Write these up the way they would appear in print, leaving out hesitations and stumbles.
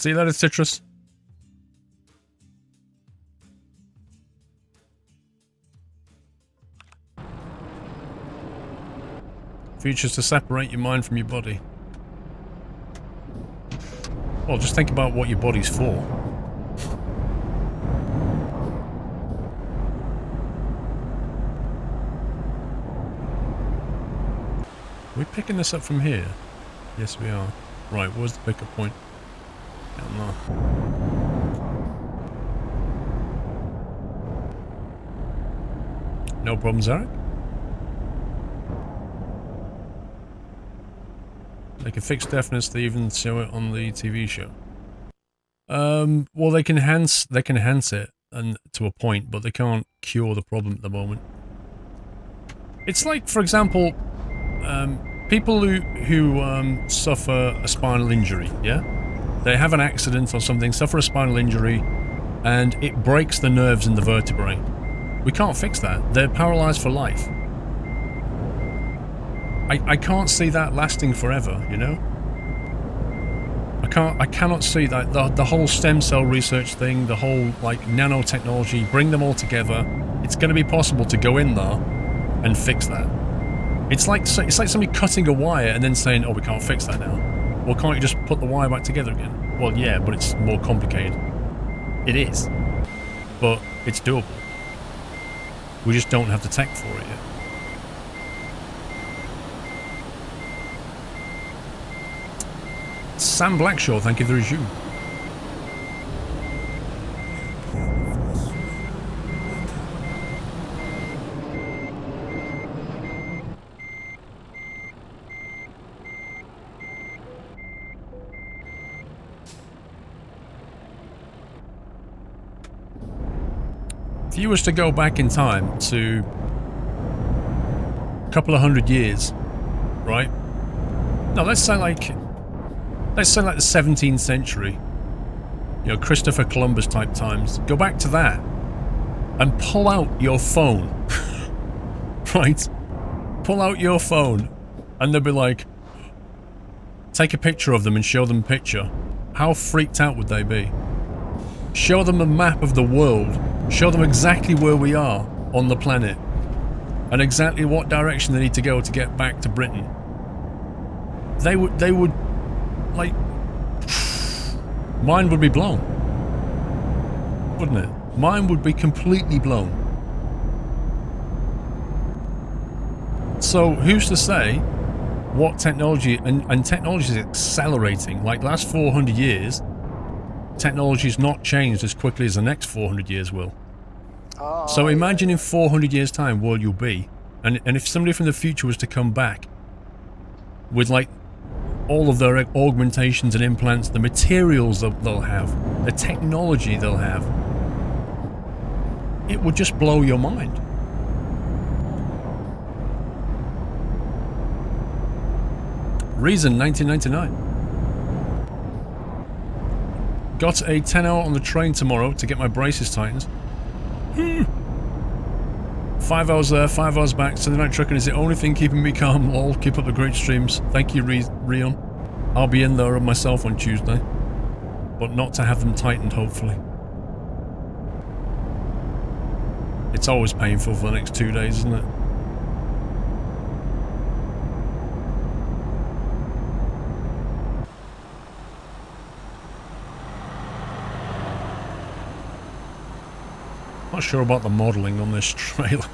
See you later, Citrus. Features to separate your mind from your body. Well, just think about what your body's for. Are we picking this up from here? Yes, we are. Right, where's the pickup point? I don't know. No problems, Eric? They can fix deafness, they even show it on the TV show. Well, they can enhance it and to a point, but they can't cure the problem at the moment. It's like, for example, people who suffer a spinal injury, yeah? They have an accident or something, suffer a spinal injury, and it breaks the nerves in the vertebrae. We can't fix that. They're paralyzed for life. I can't see that lasting forever, you know? I cannot see that the whole stem cell research thing, the whole like nanotechnology, bring them all together. It's going to be possible to go in there and fix that. It's like somebody cutting a wire and then saying, "Oh, we can't fix that now." Well, can't you just put the wire back together again? Well, yeah, but it's more complicated. It is, but it's doable. We just don't have the tech for it yet. Sam Blackshaw, thank you for the resume. If you was to go back in time to a couple of 100 years, right? No, let's say like the 17th century, you know, Christopher Columbus type times. Go back to that and pull out your phone, right? Pull out your phone and they'll be like, take a picture of them and show them a picture. How freaked out would they be? Show them a map of the world. Show them exactly where we are on the planet and exactly what direction they need to go to get back to Britain. They would like, mind would be blown, wouldn't it? Mine would be completely blown. So who's to say what technology, and technology is accelerating, like last 400 years, technology's not changed as quickly as the next 400 years will. Oh, so imagine in 400 years time where you'll be, and if somebody from the future was to come back with like all of their augmentations and implants, the materials that they'll have, the technology they'll have, it would just blow your mind. Reason 1999. Got a 10-hour on the train tomorrow to get my braces tightened. 5 hours there, 5 hours back. Sunday night trucking is the only thing keeping me calm. Lol, keep up the great streams. Thank you, Rion. I'll be in there myself on Tuesday, but not to have them tightened, hopefully. It's always painful for the next 2 days, isn't it? Not sure about the modelling on this trailer.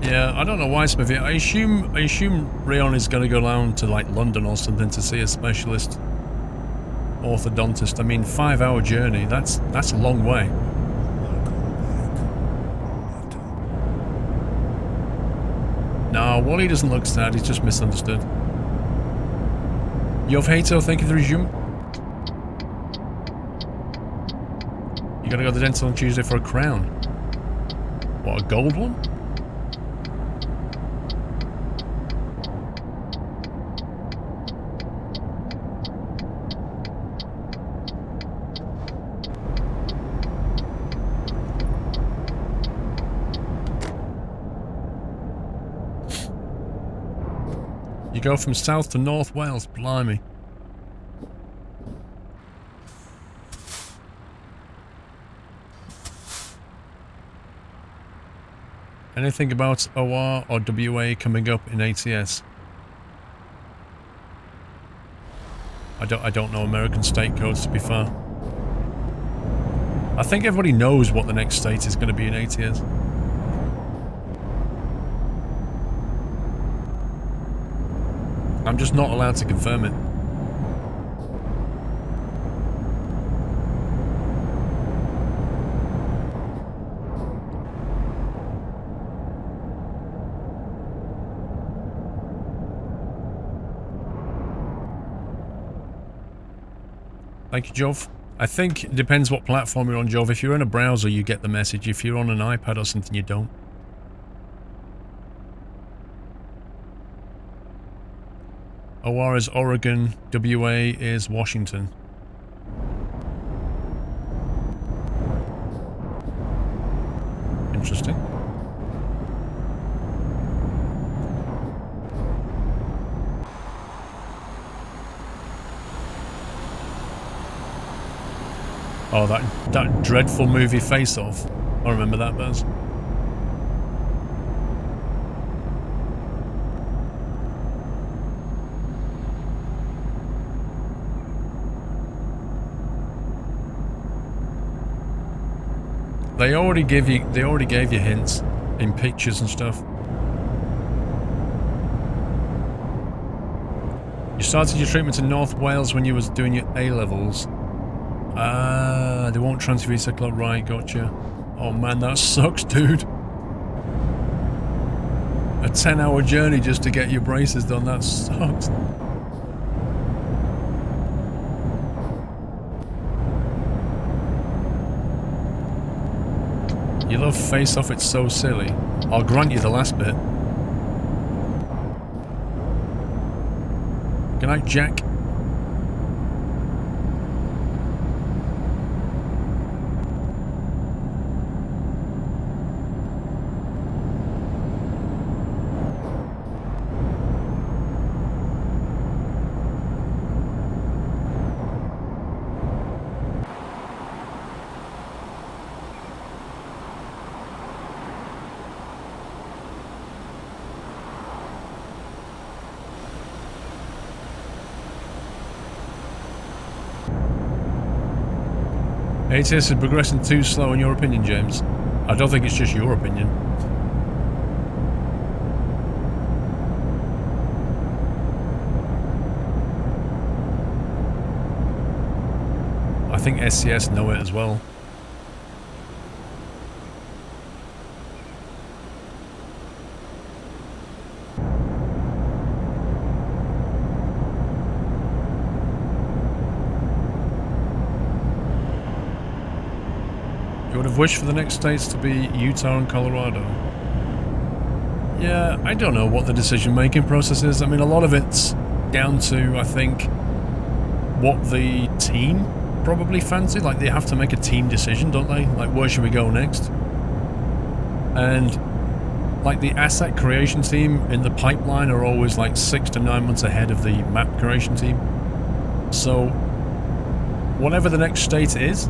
I don't know why, Smithy. I assume Rion is going to go down to like London or something to see a specialist orthodontist. I mean, 5-hour journey. That's a long way. No, Wally doesn't look sad. He's just misunderstood. Yov Hato, thank you for the resume. You gotta go to the dental on Tuesday for a crown. What, a gold one? You go from South to North Wales, blimey. Anything about OR or WA coming up in ATS? I don't know American state codes, to be fair. I think everybody knows what the next state is going to be in ATS. I'm just not allowed to confirm it. Thank you, Jov. I think it depends what platform you're on, Jov. If you're in a browser, you get the message. If you're on an iPad or something, you don't. OR is Oregon, WA is Washington. Interesting. Oh, that dreadful movie Face Off. I remember that, Buzz. They already gave you hints in pictures and stuff. You started your treatment in North Wales when you was doing your A-levels. Ah, they won't transfer you to club, right, gotcha. Oh man, that sucks, dude. A 10-hour journey just to get your braces done, that sucks. You love Face Off, it's so silly. I'll grant you the last bit. Good night, Jack. ATS is progressing too slow in your opinion, James. I don't think it's just your opinion. I think SCS know it as well. You would have wished for the next states to be Utah and Colorado. Yeah, I don't know what the decision-making process is. I mean, a lot of it's down to, I think, what the team probably fancy. Like, they have to make a team decision, don't they? Like, where should we go next? And, like, the asset creation team in the pipeline are always, like, 6 to 9 months ahead of the map creation team. So, whatever the next state is,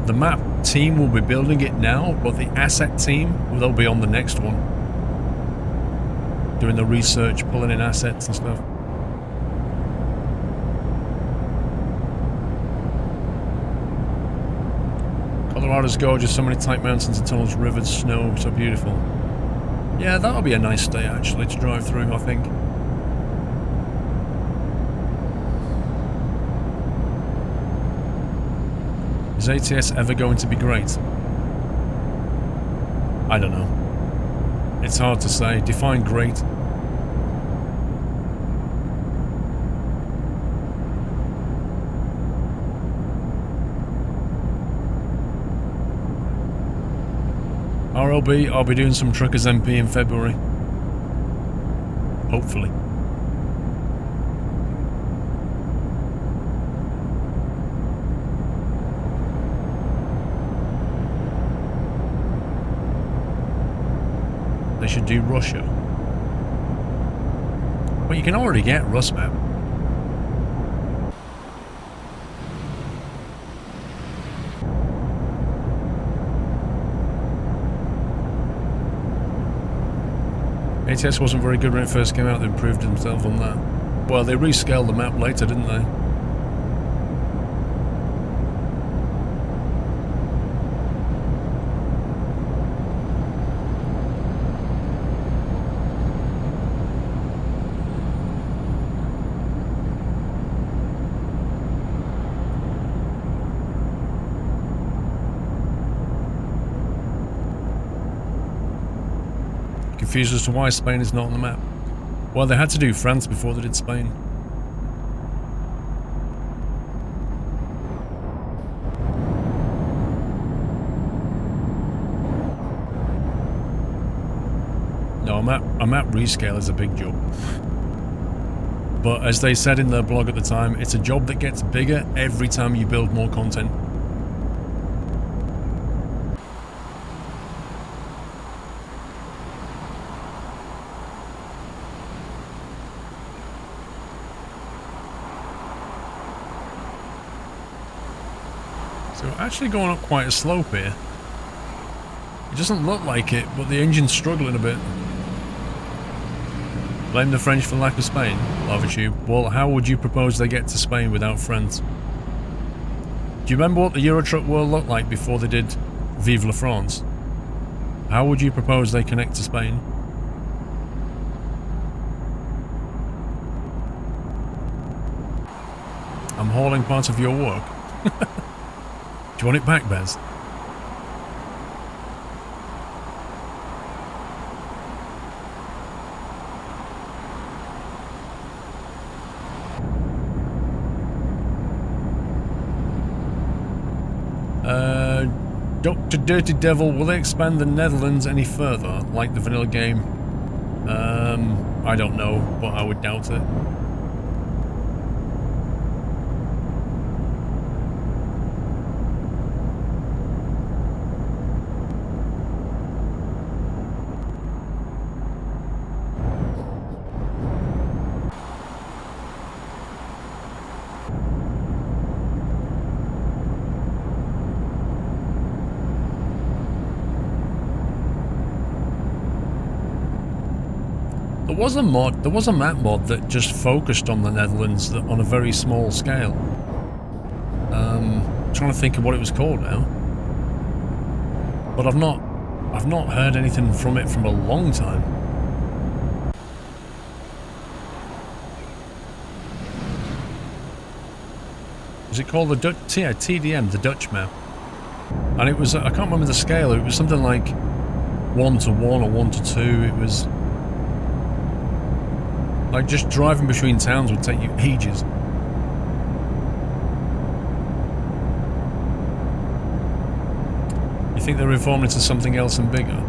the map team will be building it now, but the asset team, they'll be on the next one. Doing the research, pulling in assets and stuff. Colorado's gorgeous, so many tight mountains and tunnels, rivers, snow, so beautiful. Yeah, that'll be a nice state actually to drive through, I think. Is ATS ever going to be great? I don't know. It's hard to say. Define great. RLB, I'll be doing some Truckers MP in February. Hopefully. They should do Russia. Well, you can already get Rust map. ATS wasn't very good when it first came out. They improved themselves on that. Well, they rescaled the map later, didn't they? Confused as to why Spain is not on the map. Well, they had to do France before they did Spain. No, a map rescale is a big job. But as they said in their blog at the time, it's a job that gets bigger every time you build more content. So we're actually going up quite a slope here. It doesn't look like it, but the engine's struggling a bit. Blame the French for lack of Spain, LavaTube. Well, how would you propose they get to Spain without France? Do you remember what the Eurotruck world looked like before they did Vive la France? How would you propose they connect to Spain? I'm hauling part of your work. Do you want it back, Bez? Dr. Dirty Devil, will they expand the Netherlands any further, like the vanilla game? I don't know, but I would doubt it. There was a map mod that just focused on the Netherlands on a very small scale. Trying to think of what it was called now. But I've not heard anything from it from a long time. Was it called the Dutch TDM, the Dutch map? And it was, I can't remember the scale, it was something like 1 to 1 or 1 to 2, it was... Like, just driving between towns would take you ages. You think they're reforming into something else and bigger?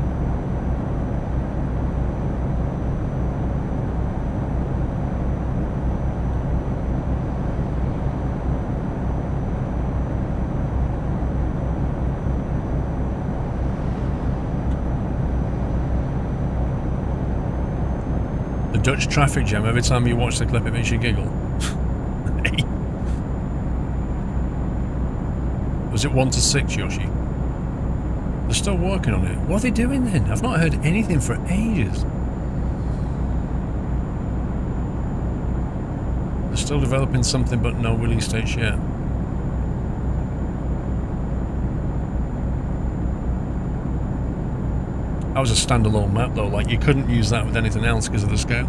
Dutch traffic jam, every time you watch the clip it makes you giggle. Was it 1 to 6, Yoshi? They're still working on it. What are they doing then? I've not heard anything for ages. They're still developing something but no release dates yet. That was a standalone map though, like you couldn't use that with anything else because of the scale.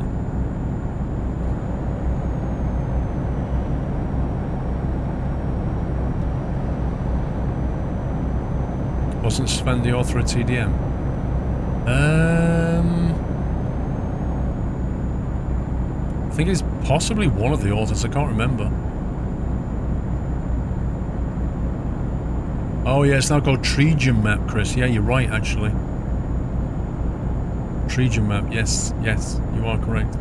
Wasn't Sven the author of TDM? I think he's possibly one of the authors, I can't remember. Oh yeah, it's now called Tregium map, Chris. Yeah, you're right actually. Tregion map, yes, yes, you are correct.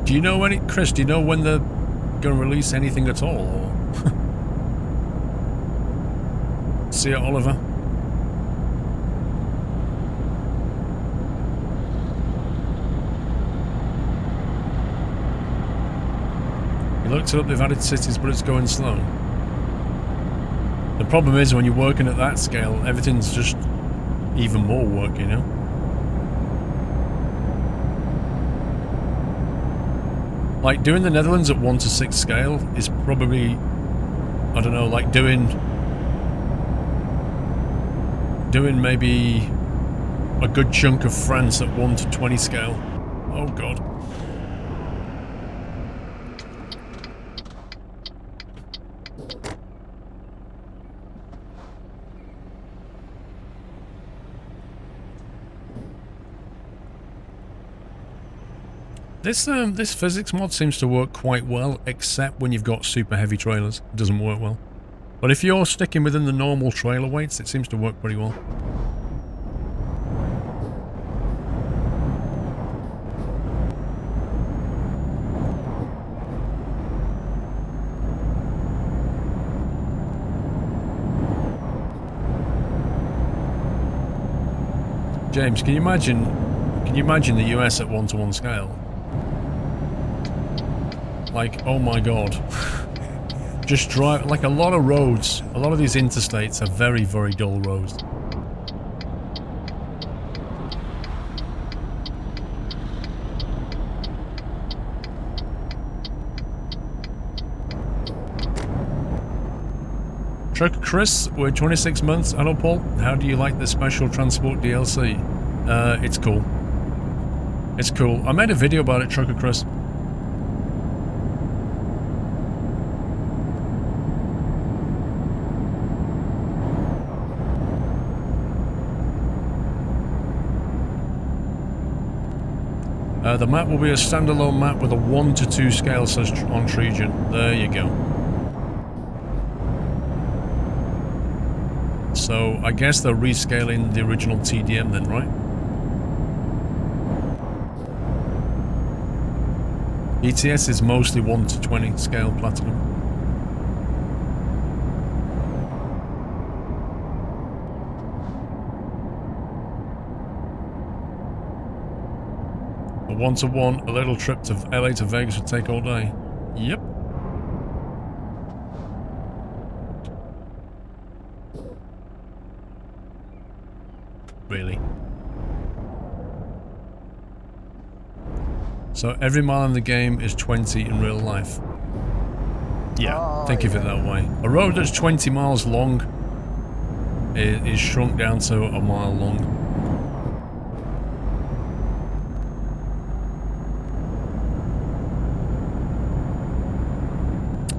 Do you know when Chris, do you know when they're going to release anything at all? Or see you, Oliver. You looked it up, they've added cities, but it's going slow. The problem is when you're working at that scale, everything's just even more work, you know? Like, doing the Netherlands at 1:6 scale is probably, I don't know, like doing maybe a good chunk of France at 1:20 scale. Oh god. This physics mod seems to work quite well, except when you've got super heavy trailers. It doesn't work well. But if you're sticking within the normal trailer weights, it seems to work pretty well. James, can you imagine the US at 1:1 scale? Like, oh my god. Just drive, like a lot of roads, a lot of these interstates are very, very dull roads. Trucker Chris, we're 26 months. Hello Paul, how do you like the special transport DLC? It's cool. It's cool. I made a video about it, Trucker Chris. The map will be a standalone map with a 1:2 scale, says on Tregion. There you go. So, I guess they're rescaling the original TDM then, right? ETS is mostly 1:20 scale platinum. A 1:1, a little trip to LA to Vegas would take all day. Yep. Really. So every mile in the game is 20 in real life. Yeah, think of it that way. A road that's 20 miles long is shrunk down to a mile long.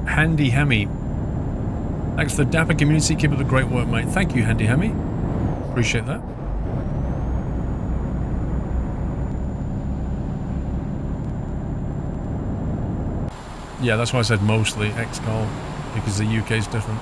Handy Hemi. Thanks for the dapper community. Keep up the great work, mate. Thank you, Handy Hemi. Appreciate that. Yeah, that's why I said mostly X-Call, because the UK is different.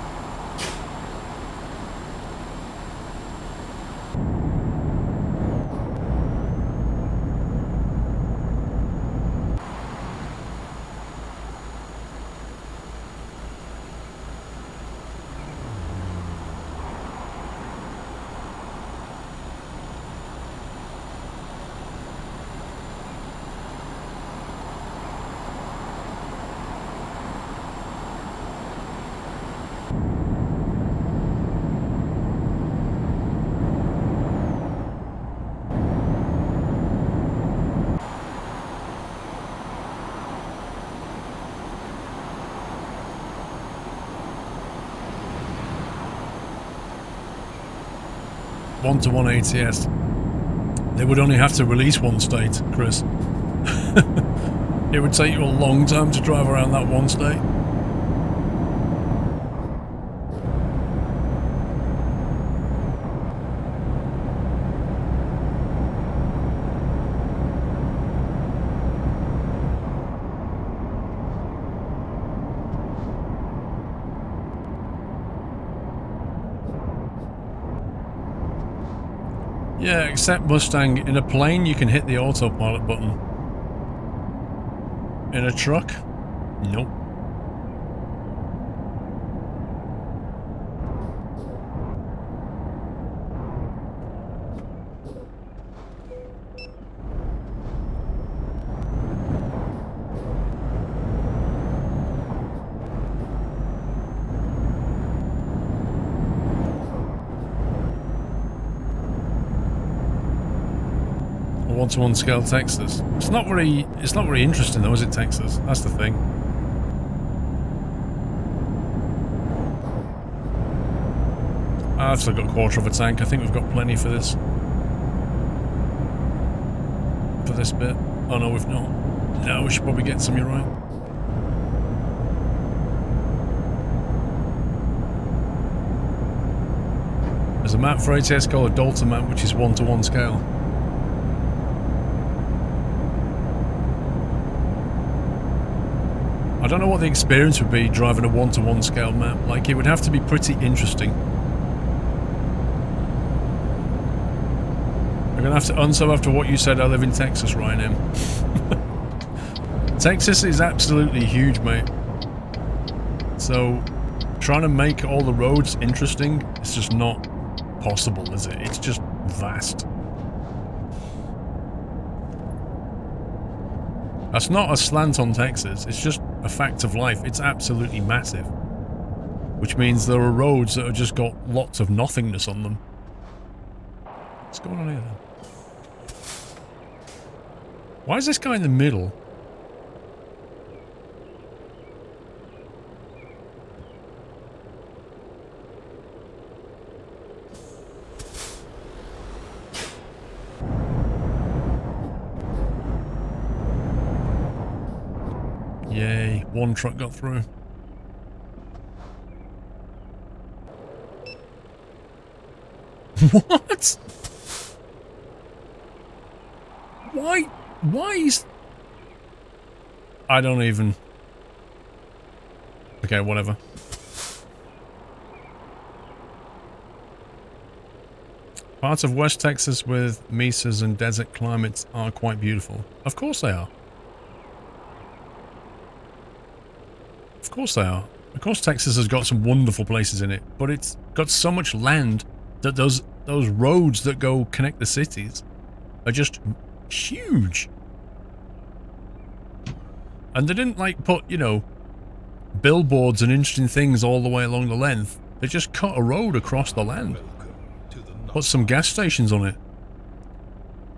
One-to-one ATS. They would only have to release one state, Chris. It would take you a long time to drive around that one state. Yeah, except Mustang, in a plane you can hit the autopilot button. In a truck? Nope. One-to-one scale Texas. It's not very interesting though, is it, Texas? That's the thing. I've still got a quarter of a tank. I think we've got plenty for this. For this bit. Oh no, we've not. No, we should probably get some, you're right. There's a map for ATS called a Dalton map, which is one-to-one scale. I don't know what the experience would be driving a one-to-one scale map. Like, it would have to be pretty interesting. I'm gonna have to unsub after what you said. I live in Texas, Ryan M. Texas is absolutely huge, mate. So, trying to make all the roads interesting, it's just not possible, is it? It's just vast. That's not a slant on Texas, it's just a fact of life. It's absolutely massive. Which means there are roads that have just got lots of nothingness on them. What's going on here then? Why is this guy in the middle? Yay, one truck got through. What? Why is... I don't even... Okay, whatever. Parts of West Texas with mesas and desert climates are quite beautiful. Of course they are. Of course they are. Of course Texas has got some wonderful places in it, but it's got so much land that those roads that go connect the cities are just huge. And they didn't like put, you know, billboards and interesting things all the way along the length. They just cut a road across the land. Put some gas stations on it.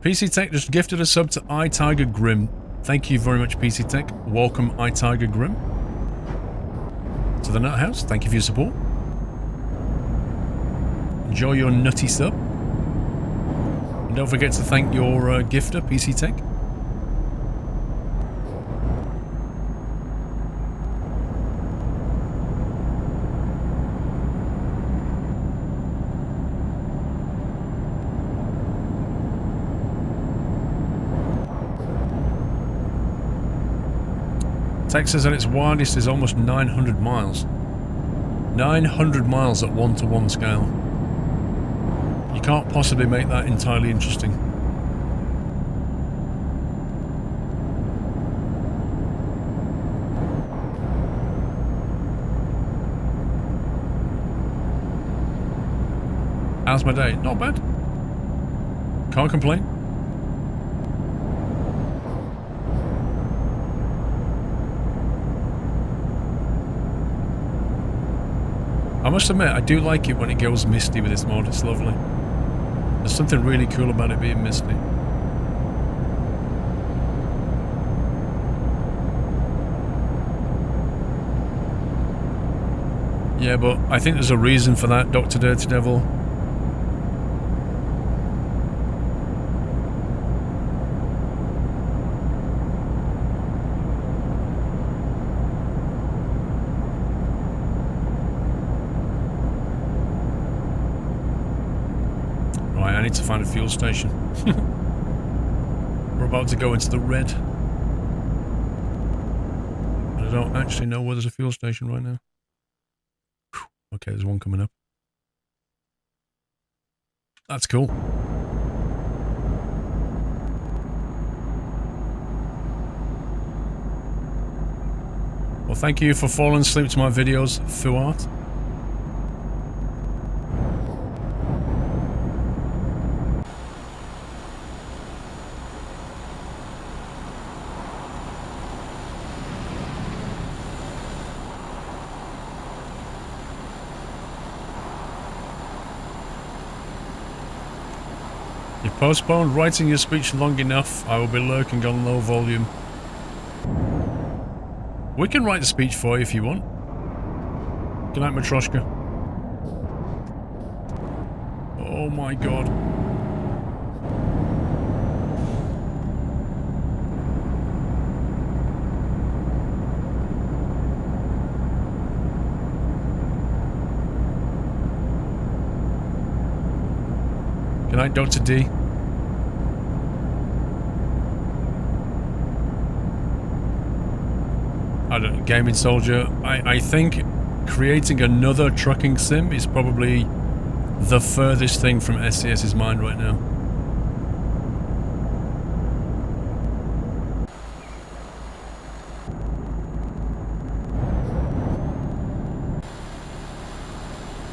PC Tech just gifted a sub to iTiger Grim. Thank you very much, PC Tech. Welcome, iTiger Grim. To the Nut House, thank you for your support. Enjoy your nutty sub. And don't forget to thank your gifter, PC Tech. Texas at its widest is almost 900 miles. 900 miles at one-to-one scale. You can't possibly make that entirely interesting. How's my day? Not bad. Can't complain. I must admit, I do like it when it goes misty with this mod, it's lovely. There's something really cool about it being misty. Yeah, but I think there's a reason for that, Dr. Dirty Devil. I need to find a fuel station. We're about to go into the red. And I don't actually know where there's a fuel station right now. Whew. Okay, there's one coming up. That's cool. Well, thank you for falling asleep to my videos, Fuart. You've postponed writing your speech long enough. I will be lurking on low volume. We can write the speech for you if you want. Good night, Matroshka. Oh my god. Good night, Dr. D. I don't know, Gaming Soldier. I think creating another trucking sim is probably the furthest thing from SCS's mind right now.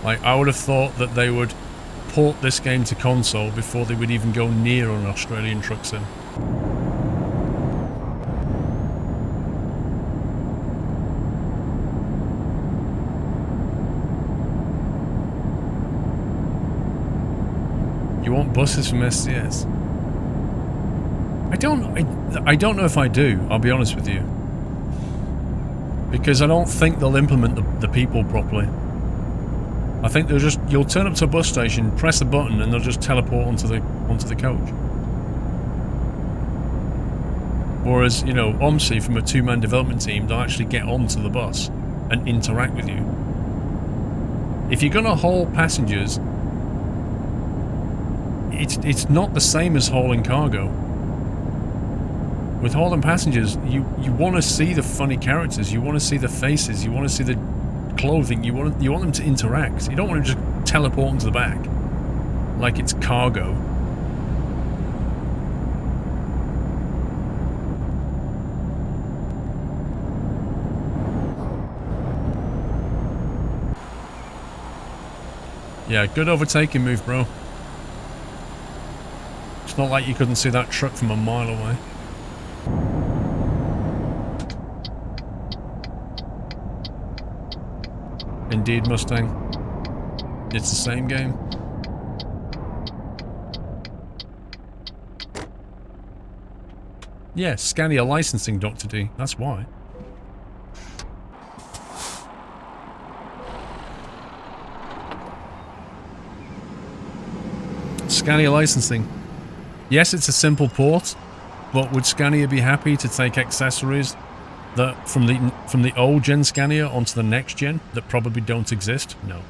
Like, I would have thought that they would port this game to console before they would even go near an Australian truck sim. You want buses from SCS? I don't know if I do, I'll be honest with you. Because I don't think they'll implement the people properly. I think they'll just, you'll turn up to a bus station, press a button, and they'll just teleport onto the coach. Whereas, you know, OMSI from a two-man development team, they'll actually get onto the bus and interact with you. If you're gonna haul passengers, it's not the same as hauling cargo. With hauling passengers, you want to see the funny characters, you want to see the faces, you want to see the clothing, you want them to interact. You don't want to just teleport into the back like it's cargo. Yeah, good overtaking move, bro. It's not like you couldn't see that truck from a mile away. Indeed, Mustang. It's the same game. Yeah, Scania licensing, Dr. D. That's why. Scania licensing. Yes, it's a simple port, but would Scania be happy to take accessories that from the old gen Scania onto the next gen that probably don't exist? No.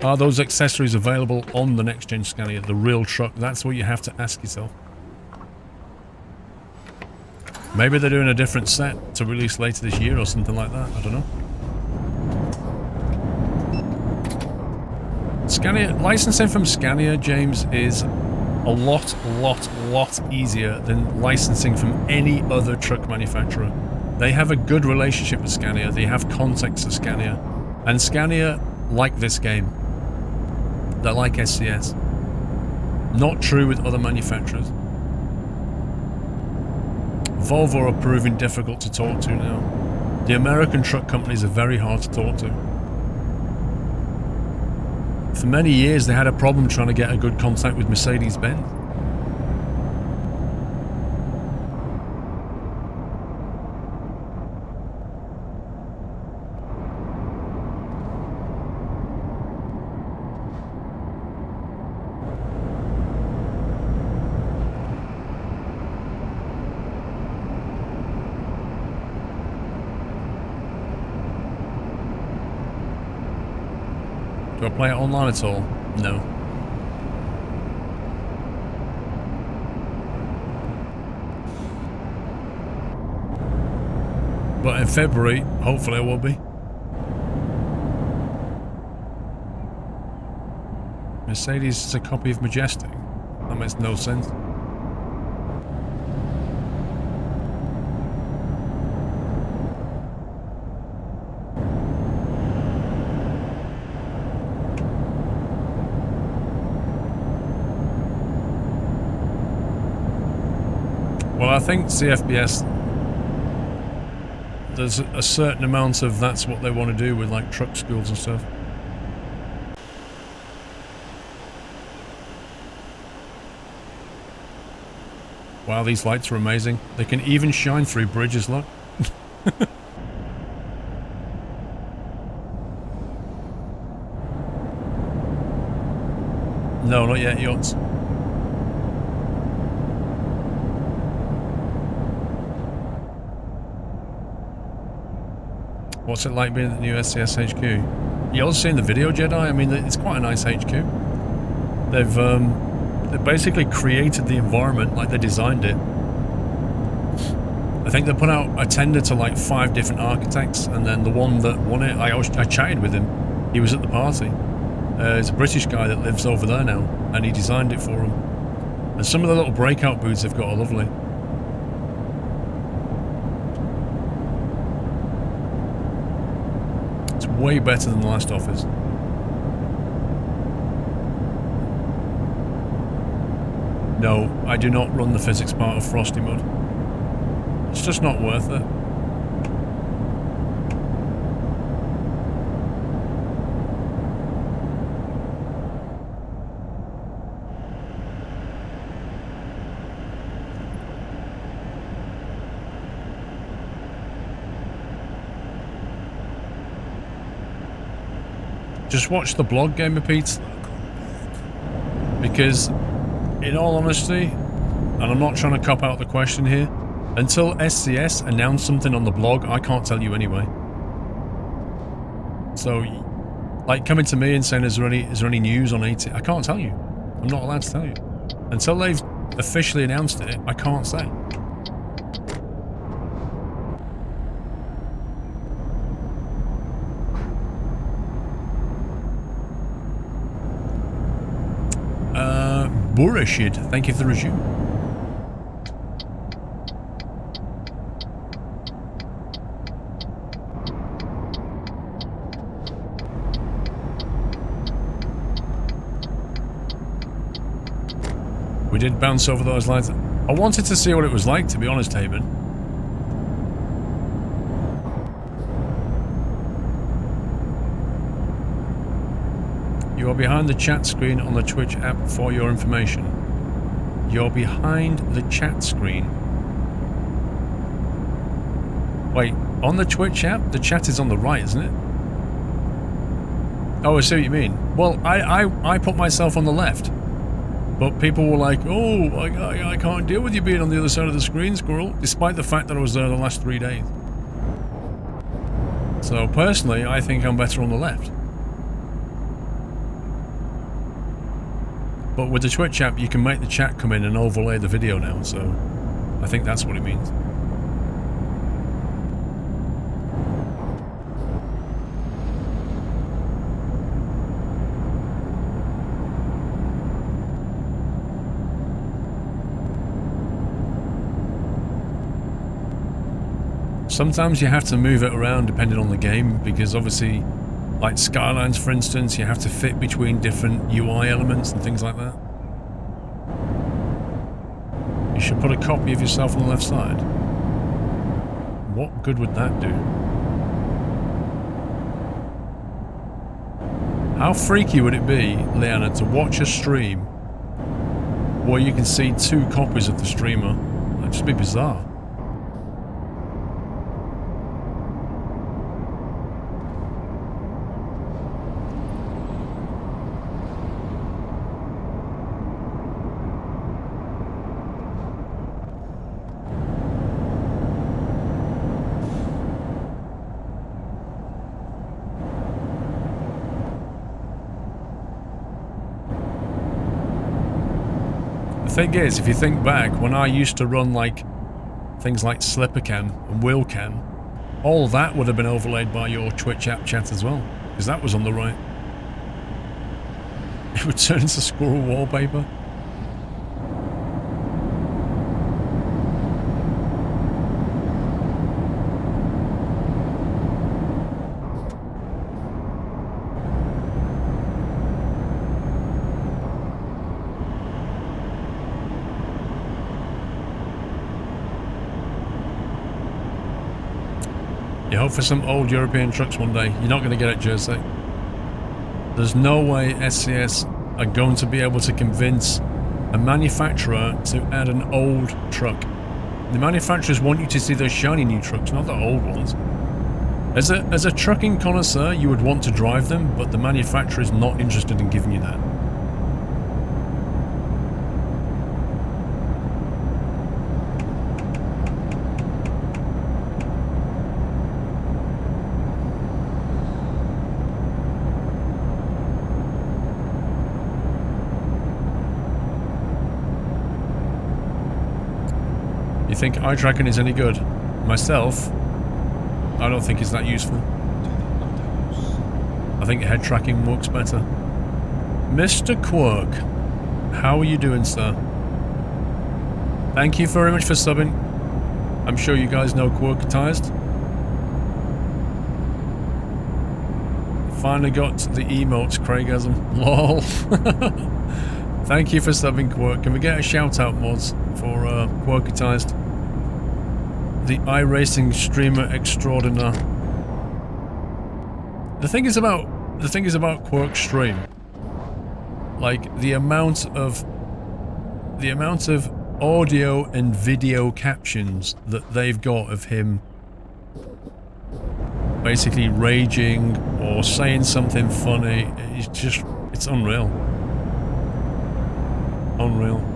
Are those accessories available on the next gen Scania, the real truck? That's what you have to ask yourself. Maybe they're doing a different set to release later this year or something like that. I don't know. Scania licensing from Scania, James, is a lot easier than licensing from any other truck manufacturer. They have a good relationship with Scania, they have contacts with Scania, and Scania like this game. They like SCS. Not true with other manufacturers. Volvo are proving difficult to talk to now. The American truck companies are very hard to talk to. For many years they had a problem trying to get a good contact with Mercedes-Benz. Do I play it online at all? No. But in February, hopefully I will be. Mercedes is a copy of Majestic. That makes no sense. I think CFBS, there's a certain amount of that's what they want to do with like truck schools and stuff. Wow, these lights are amazing. They can even shine through bridges, look. No, not yet, yachts. What's it like being at the new SCS HQ? You all seen the video, Jedi? I mean, it's quite a nice HQ. They've basically created the environment like they designed it. I think they put out a tender to like 5 different architects, and then the one that won it, I chatted with him. He was at the party. He's a British guy that lives over there now, and he designed it for them. And some of the little breakout booths they've got are lovely. It's way better than the last office. No, I do not run the physics part of Frosty Mud. It's just not worth it. Just watch the blog, Gamer Pete. Because, in all honesty, and I'm not trying to cop out the question here, until SCS announced something on the blog, I can't tell you anyway. So, like coming to me and saying, is there any news on 80? I can't tell you. I'm not allowed to tell you. Until they've officially announced it, I can't say. Burashid, thank you for the resume. We did bounce over those lines. I wanted to see what it was like, to be honest, Haven. You are behind the chat screen on the Twitch app for your information. You're behind the chat screen. Wait, on the Twitch app, the chat is on the right, isn't it? Oh, I see what you mean. Well, I put myself on the left. But people were like, oh, I can't deal with you being on the other side of the screen, Squirrel, despite the fact that I was there the last 3 days. So personally, I think I'm better on the left. But with the Twitch app, you can make the chat come in and overlay the video now, so I think that's what it means. Sometimes you have to move it around depending on the game, because obviously, like Skylines for instance, you have to fit between different UI elements and things like that. You should put a copy of yourself on the left side. What good would that do? How freaky would it be, Leanna, to watch a stream where you can see 2 copies of the streamer? That'd just be bizarre. The thing is, if you think back, when I used to run like things like Slippercam and Wheelcam, all that would have been overlaid by your Twitch app chat as well, because that was on the right. It would turn into squirrel wallpaper. hope for some old European trucks one day. You're not going to get it, Jersey. There's no way SCS are going to be able to convince a manufacturer to add an old truck. The manufacturers want you to see those shiny new trucks, not the old ones. As a trucking connoisseur, you would want to drive them, but the manufacturer is not interested in giving you that. You think eye tracking is any good? Myself, I don't think it's that useful. I think head tracking works better. Mr. Quirk, how are you doing, sir? Thank you very much for subbing. I'm sure you guys know Quirkatized. Finally got the emotes, Craigasm. LOL. Thank you for subbing, Quirk. Can we get a shout out, mods, for Quirkatized? The iRacing streamer extraordinaire. The thing is about Quirk stream, like the amount of audio and video captions that they've got of him basically raging or saying something funny, it's unreal. Unreal.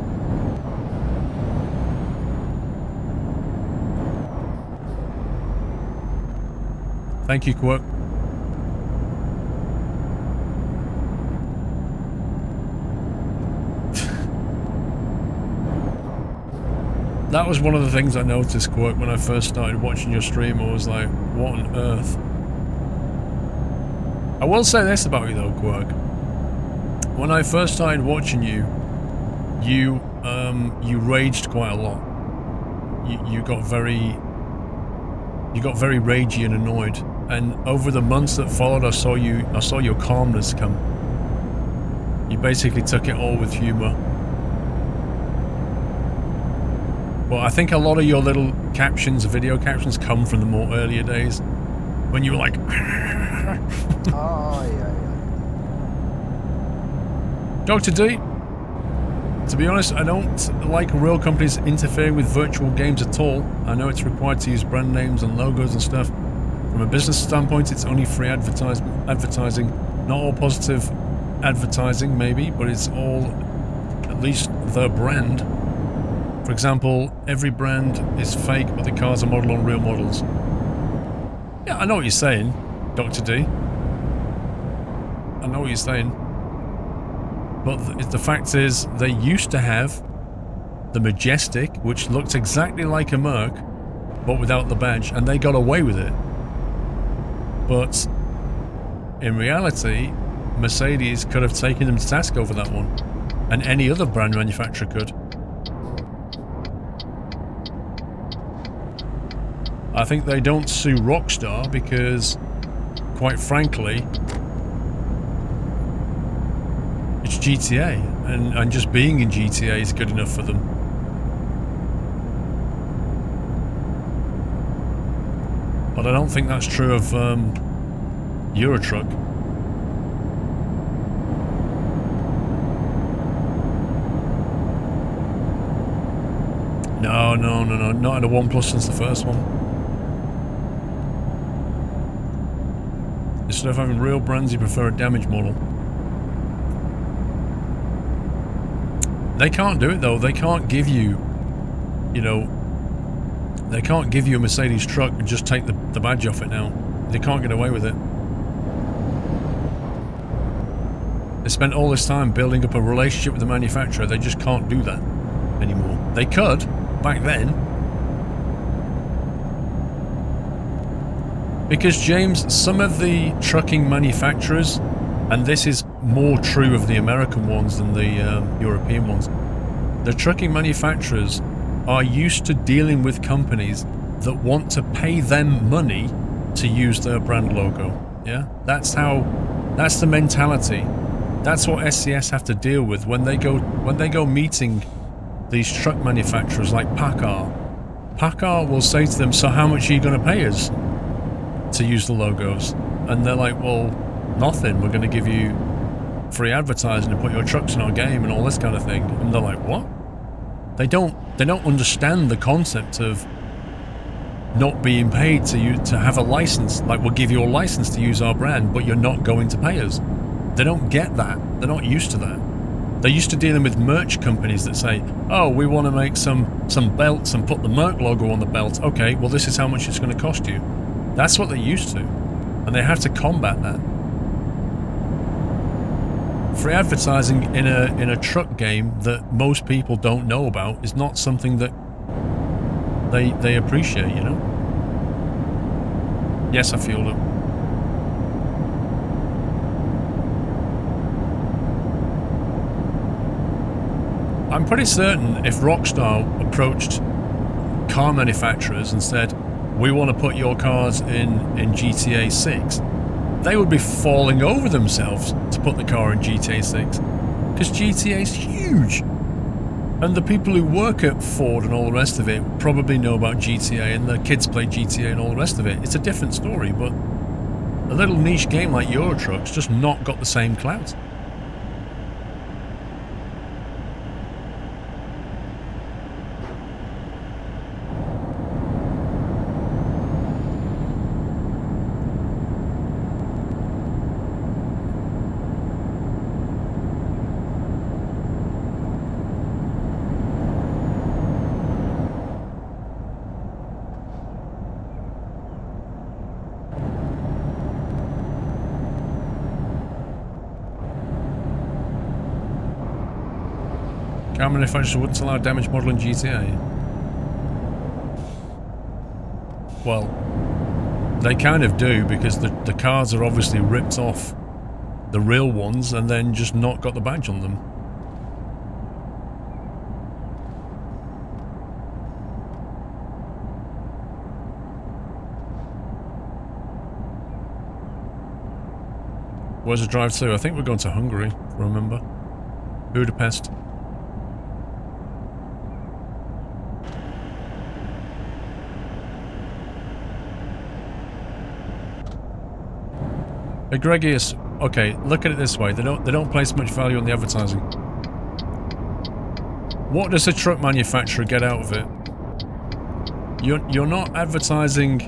Thank you, Quirk. That was one of the things I noticed, Quirk, when I first started watching your stream. I was like, what on earth? I will say this about you though, Quirk. When I first started watching you, you raged quite a lot. You got very ragey and annoyed. And over the months that followed, I saw your calmness come. You basically took it all with humor. Well, I think a lot of your little captions, video captions, come from the more earlier days when you were like. Oh yeah. Dr. D. To be honest, I don't like real companies interfering with virtual games at all. I know it's required to use brand names and logos and stuff. From a business standpoint, it's only free advertising. Not all positive advertising, maybe, but it's all at least the brand. For example, every brand is fake, but the cars are modeled on real models. Yeah, I know what you're saying, Dr. D. I know what you're saying. But the fact is, they used to have the Majestic, which looked exactly like a Merc, but without the badge, and they got away with it. But in reality, Mercedes could have taken them to task over that one, and any other brand manufacturer could. I think they don't sue Rockstar because, quite frankly, it's GTA, and just being in GTA is good enough for them. But I don't think that's true of Eurotruck. No, not had a OnePlus since the first one. Instead of having real brands, you prefer a damaged model. They can't do it though. They can't give you, they can't give you a Mercedes truck and just take the badge off it now. They can't get away with it. They spent all this time building up a relationship with the manufacturer. They just can't do that anymore. They could, back then. Because, James, some of the trucking manufacturers, and this is more true of the American ones than the European ones, the trucking manufacturers are used to dealing with companies that want to pay them money to use their brand logo. Yeah, that's the mentality. That's what SCS have to deal with when they go meeting these truck manufacturers like PACCAR. PACCAR will say to them, so how much are you going to pay us? to use the logos? And they're like, well, nothing. We're going to give you free advertising and put your trucks in our game and all this kind of thing. And they're like, what? They don't understand the concept of not being paid to have a license. Like, we'll give you a license to use our brand, but you're not going to pay us. They don't get that. They're not used to that. They're used to dealing with merch companies that say, oh, we want to make some belts and put the Merc logo on the belt. Okay, well, this is how much it's going to cost you. That's what they're used to. And they have to combat that. Free advertising in a truck game that most people don't know about is not something that they appreciate, you know? Yes, I feel it. I'm pretty certain if Rockstar approached car manufacturers and said, we want to put your cars in GTA 6, they would be falling over themselves to put the car in GTA 6. Because GTA is huge. And the people who work at Ford and all the rest of it probably know about GTA, and their kids play GTA and all the rest of it. It's a different story, but a little niche game like Euro Truck's just not got the same clout. Car manufacturers wouldn't allow damaged model in GTA. Well, they kind of do, because the cars are obviously ripped off the real ones and then just not got the badge on them. Where's the drive to? I think we're going to Hungary, remember? Budapest. Egregious. Okay, look at it this way. They don't place much value on the advertising. What does a truck manufacturer get out of it? You're not advertising.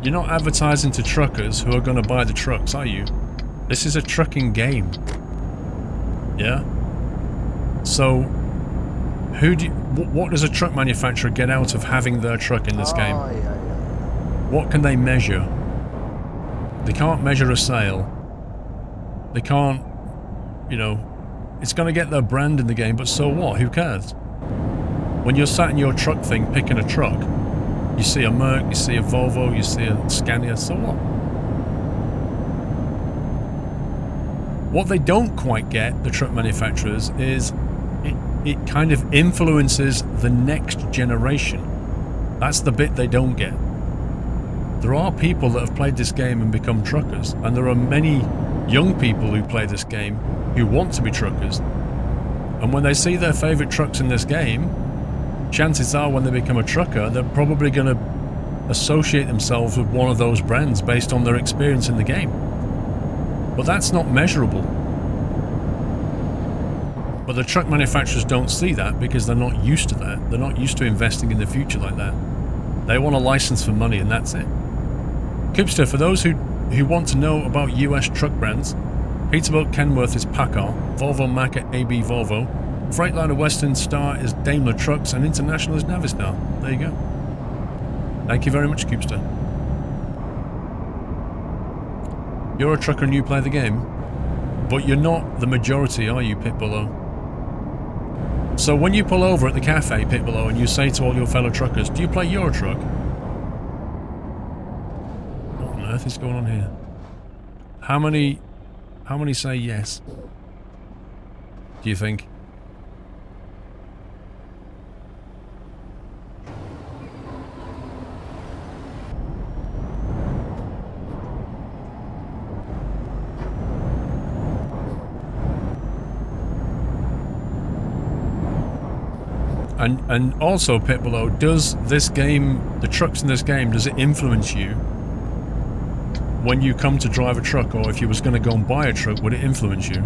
You're not advertising to truckers who are going to buy the trucks, are you? This is a trucking game. Yeah. So, what does a truck manufacturer get out of having their truck in this game? What can they measure? They can't measure a sale. They can't, you know, it's going to get their brand in the game, but so what? Who cares? When you're sat in your truck thing picking a truck, you see a Merc, you see a Volvo, you see a Scania, so what? What they don't quite get, the truck manufacturers, is it kind of influences the next generation. That's the bit they don't get. There are people that have played this game and become truckers, and there are many young people who play this game who want to be truckers. And when they see their favourite trucks in this game, chances are when they become a trucker, they're probably going to associate themselves with one of those brands based on their experience in the game. But that's not measurable. But the truck manufacturers don't see that because they're not used to that. They're not used to investing in the future like that. They want a license for money and that's it. Coopster, for those who want to know about US truck brands, Peterbilt Kenworth is PACCAR, Volvo Mack at AB Volvo, Freightliner Western Star is Daimler Trucks, and International is Navistar. There you go. Thank you very much, Coopster. You're a trucker and you play the game, but you're not the majority, are you, Pit Below? So when you pull over at the cafe, Pit Below, and you say to all your fellow truckers, do you play Euro Truck? What on earth is going on here? How many say yes? Do you think? And also, Pit Below, does this game, the trucks in this game, does it influence you when you come to drive a truck, or if you was going to go and buy a truck, would it influence you?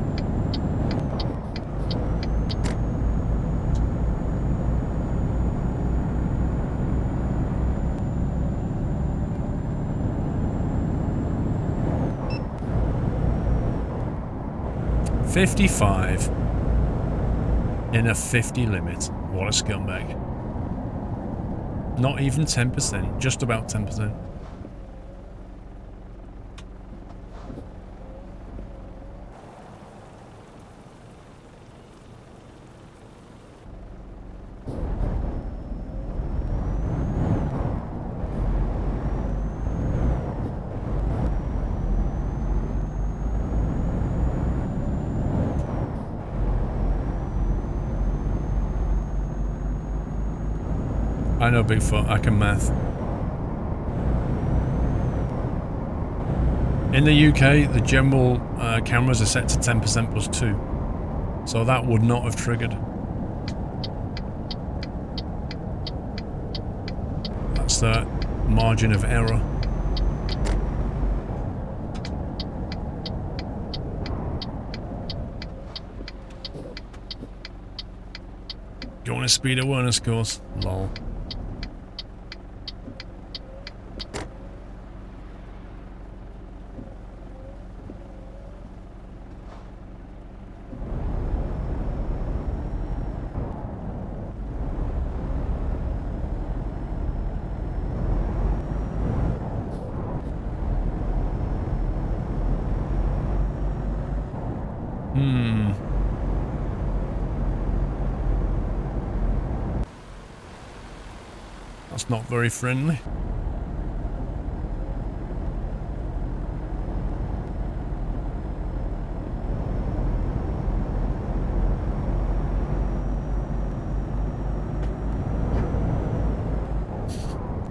$55 in a 50 limit. What a scumbag. Not even 10%, just about 10%. I know Bigfoot, I can math. In the UK, the general cameras are set to 10% plus 2. So that would not have triggered. That's the margin of error. You want a speed awareness course? Lol. That's not very friendly.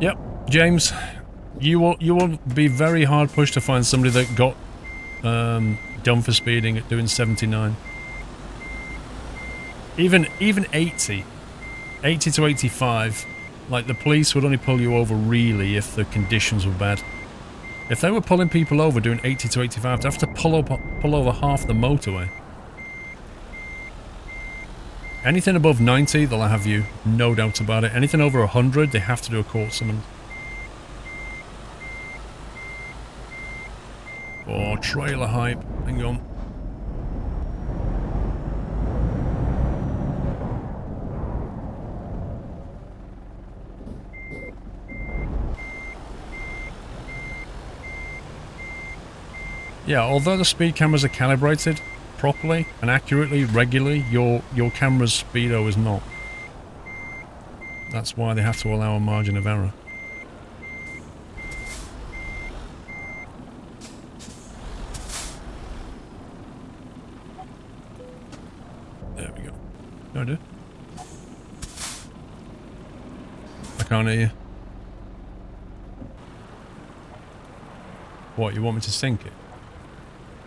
Yep, James, you will be very hard pushed to find somebody that got done for speeding at doing 79. Even 80 to 85. Like, the police would only pull you over really if the conditions were bad. If they were pulling people over doing 80 to 85, they'd have to pull over half the motorway. Anything above 90, they'll have you, no doubt about it. Anything over 100, they have to do a court summons. Oh, trailer hype. Hang on. Yeah, although the speed cameras are calibrated properly and accurately, regularly, your camera's speedo is not. That's why they have to allow a margin of error. There we go. No, dude. I can't hear you. What, you want me to sync it?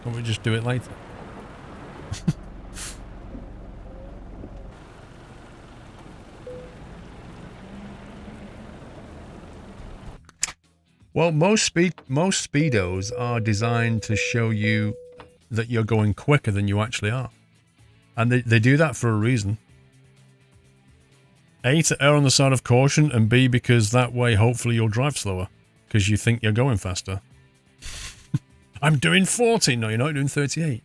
Can't we just do it later? Well, most speedos are designed to show you that you're going quicker than you actually are. And they do that for a reason. A, to err on the side of caution, and B, because that way hopefully you'll drive slower. Because you think you're going faster. I'm doing 40. No, you're not doing 38.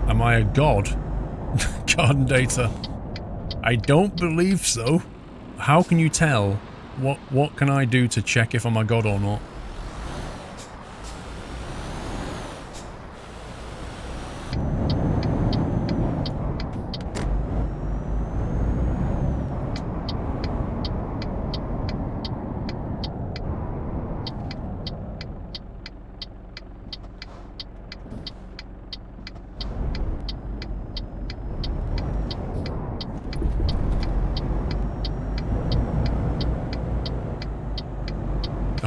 Am I a god? Garden data. I don't believe so. How can you tell What can I do to check if I'm a god or not?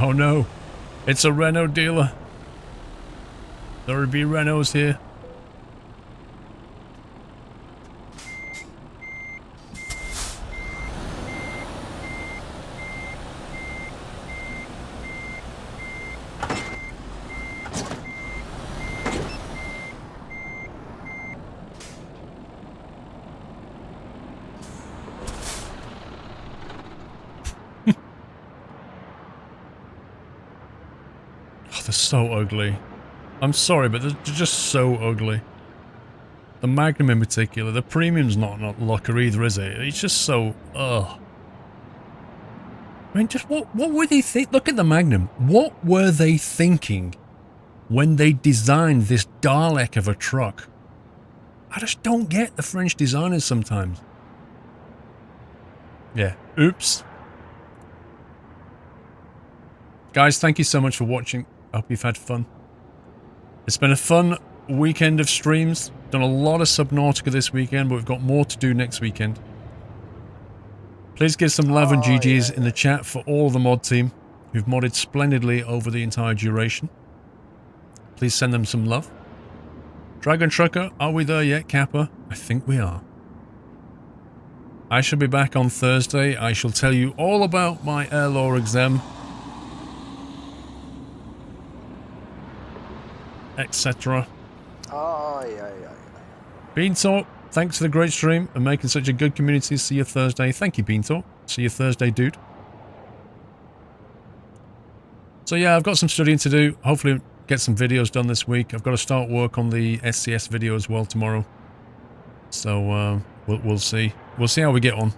Oh no, it's a Renault dealer. There would be Renaults here. Oh, they're so ugly. I'm sorry, but they're just so ugly. The Magnum in particular. The Premium's not lucker either, is it? It's just so... ugh. I mean, just what were they think? Look at the Magnum. What were they thinking when they designed this Dalek of a truck? I just don't get the French designers sometimes. Yeah. Oops. Guys, thank you so much for watching. I hope you've had fun. It's been a fun weekend of streams. Done a lot of Subnautica this weekend, but we've got more to do next weekend. Please give some love and GG's in the chat for all the mod team who've modded splendidly over the entire duration. Please send them some love. Dragon Trucker, are we there yet, Kappa? I think we are. I shall be back on Thursday. I shall tell you all about my air law exam, etc. Beantalk, thanks for the great stream and making such a good community. See you Thursday. Thank you, Beantalk. See you Thursday, dude. So yeah, I've got some studying to do. Hopefully get some videos done this week. I've got to start work on the SCS video as well tomorrow. So we'll see. We'll see how we get on.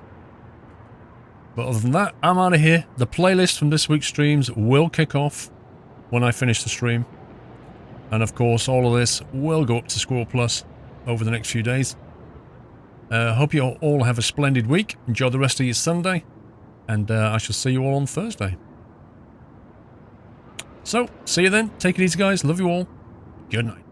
But other than that, I'm out of here. The playlist from this week's streams will kick off when I finish the stream. And of course, all of this will go up to SquirrelPlus over the next few days. Hope you all have a splendid week. Enjoy the rest of your Sunday. And I shall see you all on Thursday. So, see you then. Take it easy, guys. Love you all. Good night.